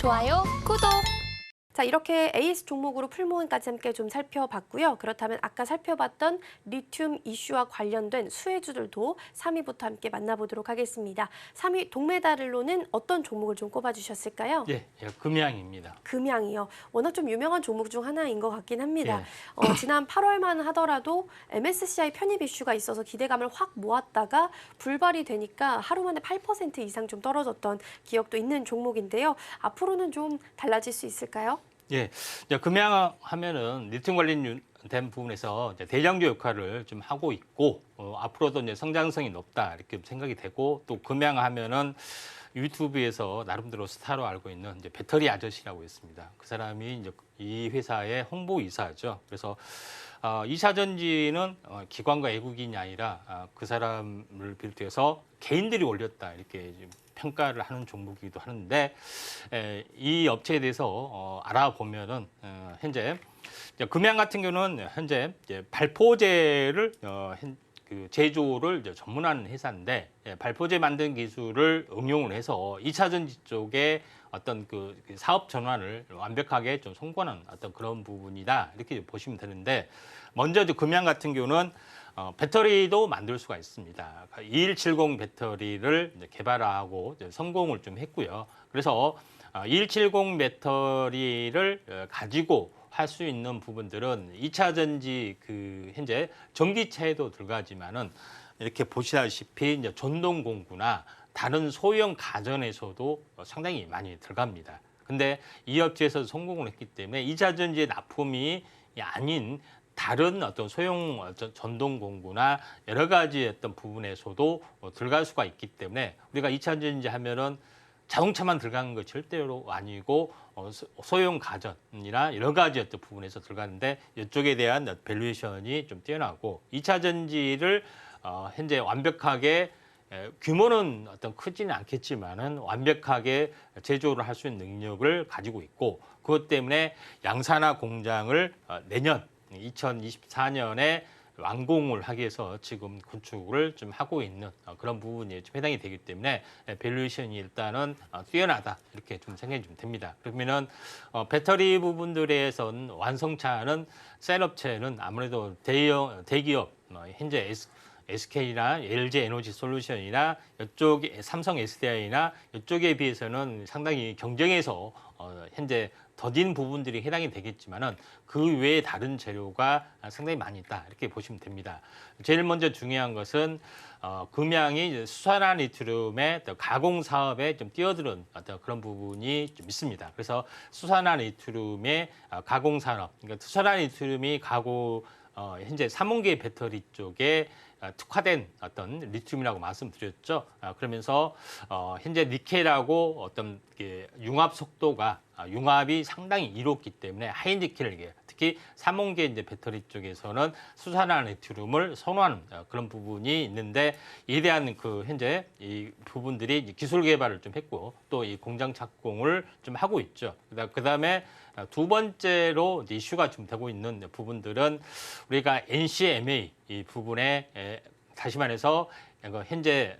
좋아요, 구독! 자, 이렇게 AS 종목으로 풀모음까지 함께 좀 살펴봤고요. 그렇다면 아까 살펴봤던 리튬 이슈와 관련된 수혜주들도 3위부터 함께 만나보도록 하겠습니다. 3위 동메달로는 어떤 종목을 좀 꼽아주셨을까요? 예, 금양입니다. 금양이요. 워낙 좀 유명한 종목 중 하나인 것 같긴 합니다. 예. 지난 8월만 하더라도 MSCI 편입 이슈가 있어서 기대감을 확 모았다가 불발이 되니까 하루 만에 8% 이상 좀 떨어졌던 기억도 있는 종목인데요. 앞으로는 좀 달라질 수 있을까요? 예, 이제 금양하면은 리튬 관련된 부분에서 이제 대장주 역할을 좀 하고 있고 앞으로도 이제 성장성이 높다 이렇게 생각이 되고 또 금양하면은 유튜브에서 나름대로 스타로 알고 있는 이제 배터리 아저씨라고 있습니다. 그 사람이 이제 이 회사의 홍보이사죠. 그래서 2차 전지는 기관과 외국인이 아니라 그 사람을 비롯해서 개인들이 올렸다 이렇게 평가를 하는 종목이기도 하는데 이 업체에 대해서 알아보면은 현재 금양 같은 경우는 현재 발포제를 그 제조를 전문하는 회사인데 발포제 만든 기술을 응용을 해서 2차 전지 쪽에 어떤 그 사업 전환을 완벽하게 좀 성공하는 어떤 그런 부분이다 이렇게 보시면 되는데 먼저 금양 같은 경우는 배터리도 만들 수가 있습니다. 2170 배터리를 개발하고 성공을 좀 했고요. 그래서 2170 배터리를 가지고 할 수 있는 부분들은 2차 전지 현재 전기차에도 들어가지만은 이렇게 보시다시피 이제 전동 공구나 다른 소형 가전에서도 상당히 많이 들어갑니다. 근데 이 업체에서 성공을 했기 때문에 2차 전지의 납품이 아닌 다른 어떤 소형 전동 공구나 여러 가지 어떤 부분에서도 들어갈 수가 있기 때문에 우리가 2차 전지 하면은 자동차만 들어가는 거 절대로 아니고 소형 가전이나 여러 가지 어떤 부분에서 들어가는데 이쪽에 대한 밸류에이션이 좀 뛰어나고 2차 전지를 현재 완벽하게 규모는 어떤 크지는 않겠지만은 완벽하게 제조를 할 수 있는 능력을 가지고 있고 그것 때문에 양산화 공장을 내년 2024년에 완공을 하기 위해서 지금 건축을 좀 하고 있는 그런 부분이 좀 해당이 되기 때문에 밸류에이션이 일단은 뛰어나다 이렇게 좀 생각이 좀 됩니다. 그러면은 배터리 부분들에선 완성차는 셀 업체는 아무래도 대기업 현재 SK나 LG 에너지 솔루션이나 이쪽 삼성 SDI나 이쪽에 비해서는 상당히 경쟁에서 현재 더딘 부분들이 해당이 되겠지만은 그 외에 다른 재료가 상당히 많이 있다 이렇게 보시면 됩니다. 제일 먼저 중요한 것은 금양이 수산화 리튬의 가공 사업에 좀 뛰어드는 어떤 그런 부분이 좀 있습니다. 그래서 수산화 리튬의 가공 산업, 그러니까 수산화 리튬이 현재 3원계 배터리 쪽에 특화된 어떤 리튬이라고 말씀드렸죠. 그러면서 현재 니켈하고 어떤 융합 속도가 융합이 상당히 이롭기 때문에 하이니켈 특히 3원계 이제 배터리 쪽에서는 수산화 리튬을 선호하는 그런 부분이 있는데 이에 대한 현재 이 부분들이 기술 개발을 좀 했고 또 이 공장 착공을 좀 하고 있죠. 그다음에 두 번째로 이슈가 좀 되고 있는 부분들은 우리가 NCMA 이 부분에 다시 말해서 현재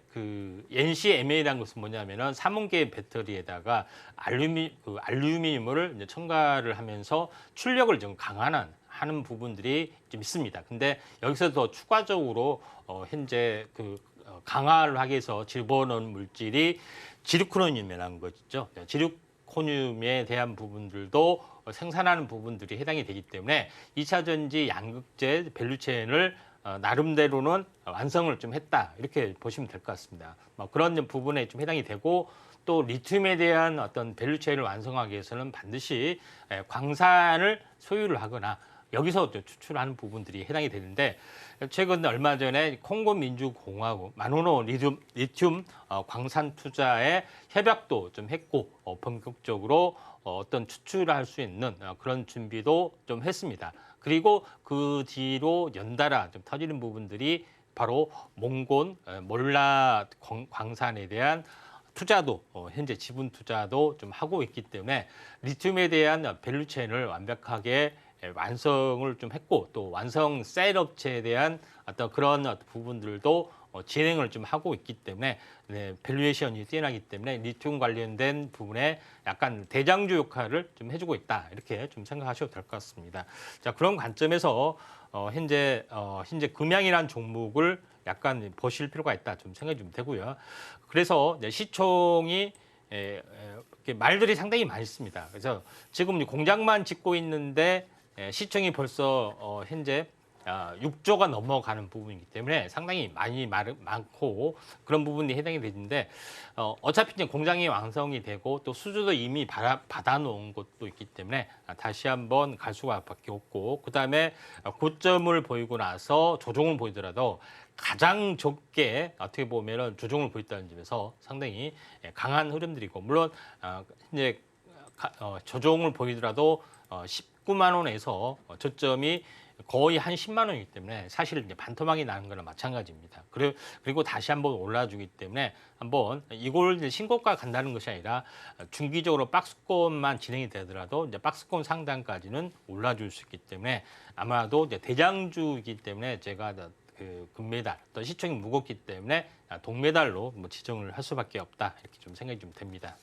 NCMA라는 것은 뭐냐면은 3원계 배터리에다가 알루미늄을 이제 첨가를 하면서 출력을 좀 하는 부분들이 좀 있습니다. 근데 여기서 더 추가적으로 현재 강화를 하기 위해서 집어넣은 물질이 지르코늄이라는 것이죠. 지르코늄에 대한 부분들도 생산하는 부분들이 해당이 되기 때문에 2차 전지 양극재 밸류체인을 나름대로는 완성을 좀 했다 이렇게 보시면 될 것 같습니다. 그런 부분에 좀 해당이 되고 또 리튬에 대한 어떤 밸류체인을 완성하기 위해서는 반드시 광산을 소유를 하거나 여기서 추출하는 부분들이 해당이 되는데 최근 얼마 전에 콩고 민주공화국 마노노 리튬 광산 투자에 협약도 좀 했고 본격적으로 어떤 추출을 할 수 있는 그런 준비도 좀 했습니다. 그리고 그 뒤로 연달아 좀 터지는 부분들이 바로 몽곤 몰라 광산에 대한 투자도 현재 지분 투자도 좀 하고 있기 때문에 리튬에 대한 밸류체인을 완벽하게 완성을 좀 했고 또 완성 셀 업체에 대한 어떤 그런 부분들도 진행을 좀 하고 있기 때문에 밸류에이션이 뛰어나기 때문에 리튬 관련된 부분에 약간 대장주 역할을 좀 해주고 있다 이렇게 좀 생각하셔도 될 것 같습니다. 자, 그런 관점에서 현재 금양이라는 종목을 약간 보실 필요가 있다 좀 생각이 좀 되고요. 그래서 시총이 이렇게 말들이 상당히 많습니다. 그래서 지금 공장만 짓고 있는데 시총이 벌써 현재 6조가 넘어가는 부분이기 때문에 상당히 많고 그런 부분이 해당이 되는데 어차피 이제 공장이 완성이 되고 또 수주도 이미 받아놓은 곳도 있기 때문에 다시 한번 갈 수밖에 없고 그다음에 고점을 보이고 나서 조정을 보이더라도 가장 적게 어떻게 보면은 조정을 보였다는 점에서 상당히 강한 흐름들이고 물론 이제 조정을 보이더라도 19만 원에서 저점이 거의 한 10만 원이기 때문에 사실 이제 반토막이 나는 거랑 마찬가지입니다. 그리고 다시 한번 올라주기 때문에 한번 이걸 이제 신고가 간다는 것이 아니라 중기적으로 박스권만 진행이 되더라도 이제 박스권 상단까지는 올라줄 수 있기 때문에 아마도 이제 대장주이기 때문에 제가 그 금메달 또 시총이 무겁기 때문에 동메달로 뭐 지정을 할 수밖에 없다 이렇게 좀 생각이 좀 됩니다.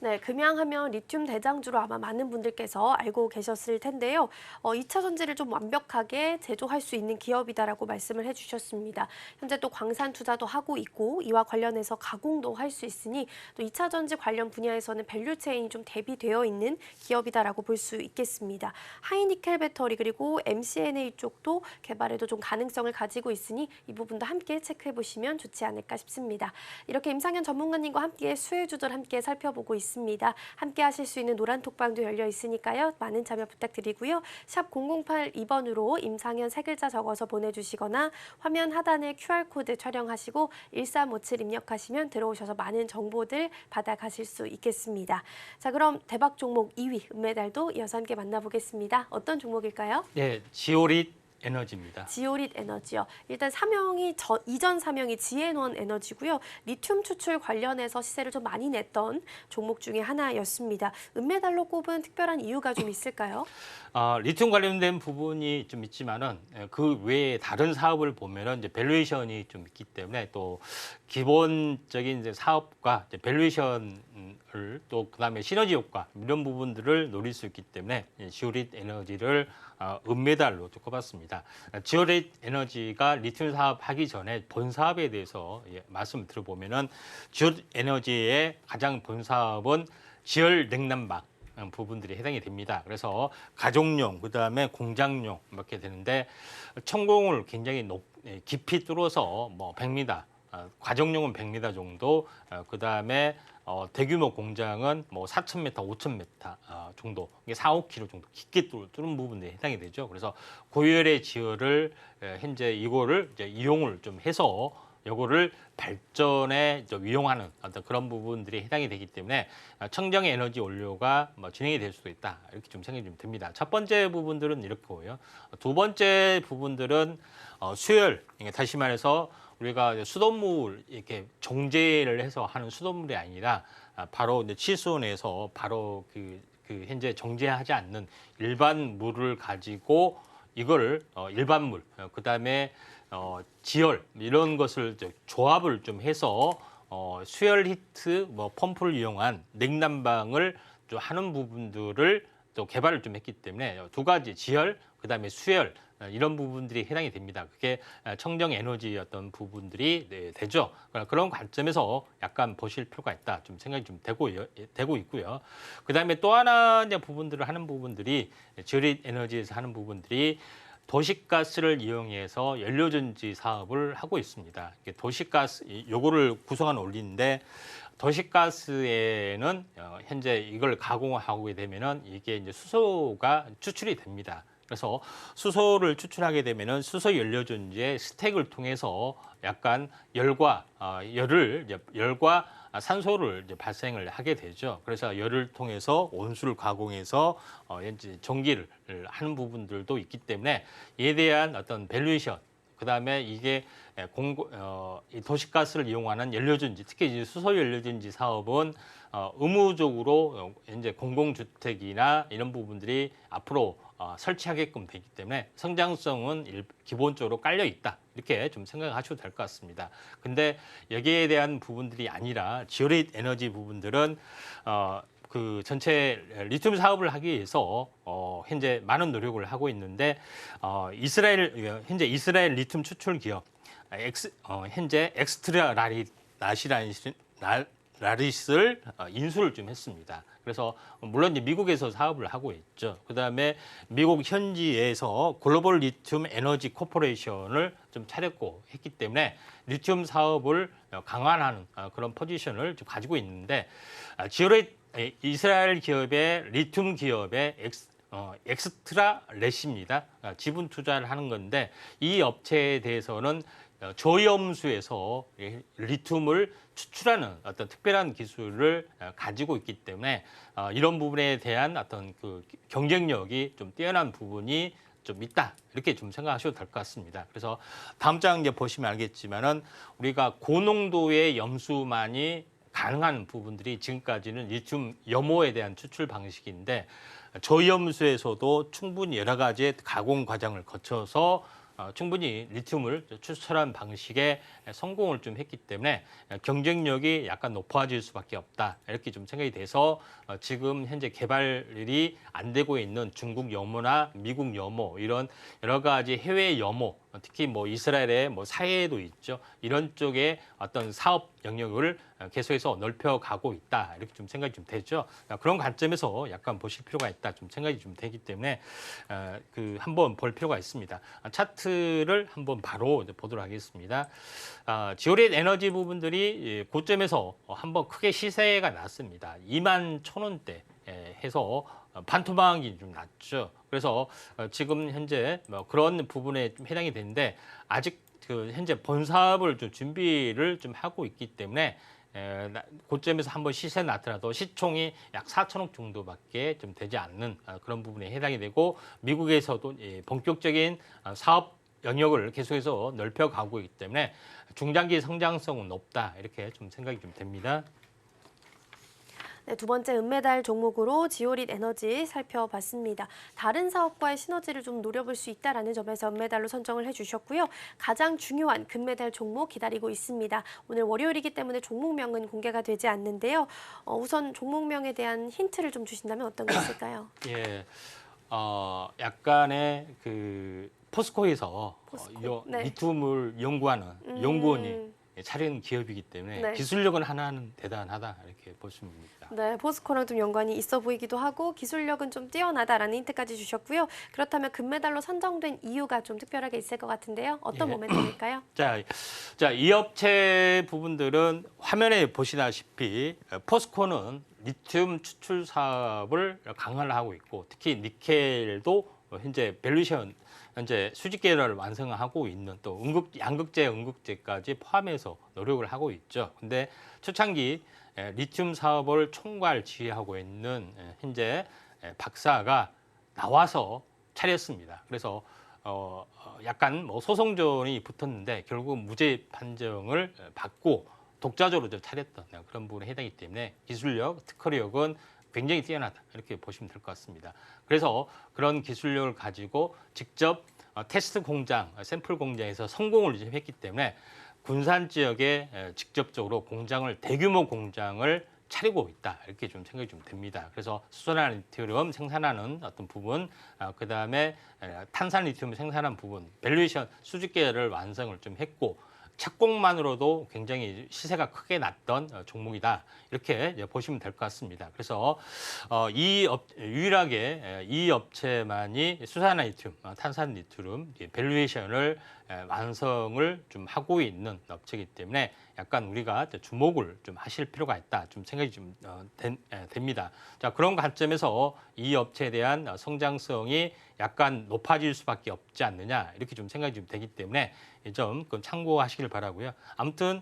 네, 금양하면 리튬 대장주로 아마 많은 분들께서 알고 계셨을 텐데요. 2차 전지를 좀 완벽하게 제조할 수 있는 기업이다라고 말씀을 해주셨습니다. 현재 또 광산 투자도 하고 있고 이와 관련해서 가공도 할 수 있으니 또 2차 전지 관련 분야에서는 밸류 체인이 좀 대비되어 있는 기업이다라고 볼 수 있겠습니다. 하이니켈 배터리 그리고 MCNA 쪽도 개발에도 좀 가능성을 가지고 있으니 이 부분도 함께 체크해 보시면 좋지 않을까 싶습니다. 이렇게 임상현 전문가님과 함께 수혜 주들 함께 살펴보고 있습니다. 함께 하실 수 있는 노란 톡방도 열려 있으니까요. 많은 참여 부탁드리고요. 샵 0082번으로 임상현 세 글자 적어서 보내주시거나 화면 하단에 QR코드 촬영하시고 1357 입력하시면 들어오셔서 많은 정보들 받아가실 수 있겠습니다. 자, 그럼 대박 종목 2위 은메달도 이어서 함께 만나보겠습니다. 어떤 종목일까요? 네, 지오릿 에너지입니다. 지오릿 에너지요. 일단 사명이 이전 사명이 지앤원 에너지고요. 리튬 추출 관련해서 시세를 좀 많이 냈던 종목 중에 하나였습니다. 은메달로 꼽은 특별한 이유가 좀 있을까요? 리튬 관련된 부분이 좀 있지만은 그 외에 다른 사업을 보면은 이제 밸류에이션이 좀 있기 때문에 또 기본적인 이제 사업과 이제 밸류에이션을 또 그다음에 시너지 효과 이런 부분들을 노릴 수 있기 때문에 지오릿 에너지를 은메달로 꼽았습니다. 지오릿 에너지가 리튬 사업 하기 전에 본 사업에 대해서 말씀을 들어보면은 지오릿 에너지의 가장 본 사업은 지열 냉난방 부분들이 해당이 됩니다. 그래서 가정용, 그다음에 공장용 이렇게 되는데 천공을 굉장히 깊이 뚫어서 뭐 100m, 가정용은 100m 정도, 그다음에 대규모 공장은 뭐 4,000m, 5,000m 정도, 이게 4, 5km 정도 깊게 뚫은 부분에 해당이 되죠. 그래서 고열의 지열을 현재 이거를 이제 이용을 좀 해서 요거를 발전에 이용하는 어떤 그런 부분들이 해당이 되기 때문에 청정 에너지 원료가 뭐 진행이 될 수도 있다 이렇게 좀 생각이 좀 듭니다. 첫 번째 부분들은 이렇고요. 두 번째 부분들은 수열, 다시 말해서 우리가 수돗물 이렇게 정제를 해서 하는 수돗물이 아니라 바로 이제 칠수원에서 바로 그 현재 정제하지 않는 일반 물을 가지고 이거를 일반 물, 그다음에 지열 이런 것을 조합을 좀 해서 수열 히트 뭐 펌프를 이용한 냉난방을 좀 하는 부분들을 또 개발을 좀 했기 때문에 두 가지 지열 그다음에 수열 이런 부분들이 해당이 됩니다. 그게 청정 에너지 어떤 부분들이 되죠. 그런 관점에서 약간 보실 필요가 있다. 좀 생각이 좀 되고 있고요. 그다음에 또 하나 이제 부분들을 하는 부분들이 지오릿 에너지에서 하는 부분들이 도시가스를 이용해서 연료전지 사업을 하고 있습니다. 도시가스 요거를 구성한 원리인데 도시가스에는 현재 이걸 가공하게 되면은 이게 이제 수소가 추출이 됩니다. 그래서 수소를 추출하게 되면은 수소 연료전지의 스택을 통해서 약간 열과 산소를 이제 발생을 하게 되죠. 그래서 열을 통해서 온수를 가공해서 이제 전기를 하는 부분들도 있기 때문에 이에 대한 어떤 밸류에이션 그다음에 이게 이 도시가스를 이용하는 연료전지, 특히 이제 수소 연료전지 사업은 의무적으로 이제 공공주택이나 이런 부분들이 앞으로 설치하게끔 되기 때문에 성장성은 기본적으로 깔려 있다. 이렇게 좀 생각하셔도 될 것 같습니다. 근데 여기에 대한 부분들이 아니라 지오릿 에너지 부분들은 그 전체 리튬 사업을 하기 위해서 현재 많은 노력을 하고 있는데 현재 이스라엘 리튬 추출 기업 현재 엑스트라 라리스를 인수를 좀 했습니다. 그래서 물론 이제 미국에서 사업을 하고 있죠. 그다음에 미국 현지에서 글로벌 리튬 에너지 코퍼레이션을 좀 차렸고 했기 때문에 리튬 사업을 강화하는 그런 포지션을 좀 가지고 있는데 지오릿 이스라엘 기업의 리튬 기업의 엑스트라 렛입니다. 지분 투자를 하는 건데 이 업체에 대해서는 저염수에서 리튬을 추출하는 어떤 특별한 기술을 가지고 있기 때문에 이런 부분에 대한 어떤 그 경쟁력이 좀 뛰어난 부분이 좀 있다 이렇게 좀 생각하셔도 될 것 같습니다. 그래서 다음 장 이제 보시면 알겠지만은 우리가 고농도의 염수만이 가능한 부분들이 지금까지는 리튬 염호에 대한 추출 방식인데 저염수에서도 충분히 여러 가지의 가공 과정을 거쳐서 충분히 리튬을 추출한 방식의 성공을 좀 했기 때문에 경쟁력이 약간 높아질 수밖에 없다. 이렇게 좀 생각이 돼서 지금 현재 개발이 안 되고 있는 중국 염호나 미국 염호 이런 여러 가지 해외 염호 특히 뭐 이스라엘의 뭐 사해에도 있죠. 이런 쪽에 어떤 사업 영역을 계속해서 넓혀가고 있다. 이렇게 좀 생각이 좀 되죠. 그런 관점에서 약간 보실 필요가 있다. 좀 생각이 좀 되기 때문에 그 한번 볼 필요가 있습니다. 차트를 한번 바로 보도록 하겠습니다. 지오릿 에너지 부분들이 고점에서 한번 크게 시세가 났습니다. 21,000원대 해서 반토막이 좀 났죠. 그래서 지금 현재 뭐 그런 부분에 좀 해당이 되는데 아직 그 현재 본사업을 좀 준비를 좀 하고 있기 때문에 고점에서 한번 시세 나더라도 시총이 약 4천억 정도밖에 좀 되지 않는 그런 부분에 해당이 되고 미국에서도 본격적인 사업 영역을 계속해서 넓혀가고 있기 때문에 중장기 성장성은 높다 이렇게 좀 생각이 좀 됩니다. 네, 두 번째 은메달 종목으로 지오릿 에너지 살펴봤습니다. 다른 사업과의 시너지를 좀 노려볼 수 있다는 점에서 은메달로 선정을 해주셨고요. 가장 중요한 금메달 종목 기다리고 있습니다. 오늘 월요일이기 때문에 종목명은 공개가 되지 않는데요. 우선 종목명에 대한 힌트를 좀 주신다면 어떤 게 있을까요? 예, 약간의 그 포스코에서 포스코, 네. 리튬을 연구하는 연구원이 차린 기업이기 때문에 네. 기술력은 하나는 대단하다 이렇게 보시면 됩니다. 네, 포스코랑 좀 연관이 있어 보이기도 하고 기술력은 좀 뛰어나다라는 힌트까지 주셨고요. 그렇다면 금메달로 선정된 이유가 좀 특별하게 있을 것 같은데요. 어떤 예. 모멘텀일까요? 자, 이 업체 부분들은 화면에 보시다시피 포스코는 리튬 추출 사업을 강화를 하고 있고 특히 니켈도 현재 밸류에이션 현재 수직 계열을 완성하고 있는 또 양극재, 음극재까지 포함해서 노력을 하고 있죠. 근데 초창기 리튬 사업을 총괄 지휘하고 있는 현재 박사가 나와서 차렸습니다. 그래서 약간 뭐 소송전이 붙었는데 결국 무죄 판정을 받고 독자적으로 좀 차렸던 그런 부분에 해당이기 때문에 기술력, 특허력은 굉장히 뛰어나다 이렇게 보시면 될 것 같습니다. 그래서 그런 기술력을 가지고 직접 테스트 공장, 샘플 공장에서 성공을 좀 했기 때문에 군산 지역에 직접적으로 대규모 공장을 차리고 있다 이렇게 좀 생각이 좀 됩니다. 그래서 수소나 리튬 생산하는 어떤 부분, 그 다음에 탄산 리튬 생산하는 부분, 밸류에이션 수직 계열을 완성을 좀 했고 착공만으로도 굉장히 시세가 크게 났던 종목이다 이렇게 보시면 될 것 같습니다. 그래서 유일하게 이 업체만이 수산화 리튬, 탄산 리튬 밸류에이션을 완성을 좀 하고 있는 업체이기 때문에 약간 우리가 주목을 좀 하실 필요가 있다 좀 생각이 좀 됩니다. 자, 그런 관점에서 이 업체에 대한 성장성이 약간 높아질 수밖에 없지 않느냐 이렇게 좀 생각이 좀 되기 때문에 이 점 참고하시길 바라고요. 아무튼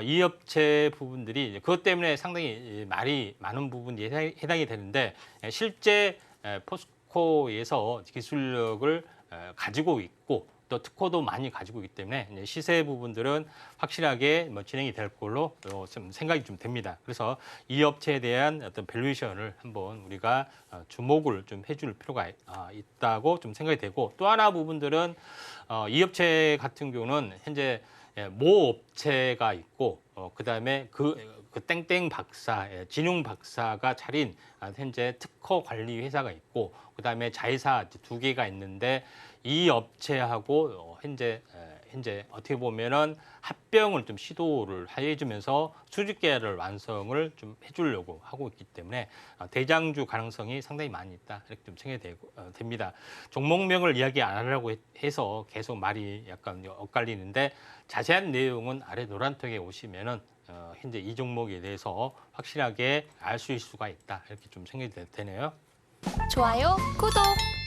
이 업체 부분들이 그것 때문에 상당히 말이 많은 부분이 해당이 되는데 실제 포스코에서 기술력을 가지고 있고 또 특허도 많이 가지고 있기 때문에 이제 시세 부분들은 확실하게 뭐 진행이 될 걸로 좀 생각이 좀 됩니다. 그래서 이 업체에 대한 어떤 밸류에이션을 한번 우리가 주목을 좀 해줄 필요가 있다고 좀 생각이 되고, 또 하나 부분들은 이 업체 같은 경우는 현재 모 업체가 있고 그다음에 그 땡땡 박사, 진용 박사가 차린 현재 특허 관리 회사가 있고, 그다음에 자회사 2개가 있는데 이 업체하고 현재 어떻게 보면은 합병을 좀 시도를 해주면서 수직 계약을 완성을 좀 해주려고 하고 있기 때문에 대장주 가능성이 상당히 많이 있다, 이렇게 좀 생각이 됩니다. 종목명을 이야기 안 하려고 해서 계속 말이 약간 엇갈리는데, 자세한 내용은 아래 노란톡에 오시면은 현재 이 종목에 대해서 확실하게 알 수 있을 수가 있다, 이렇게 좀 생각이 되네요. 좋아요, 구독!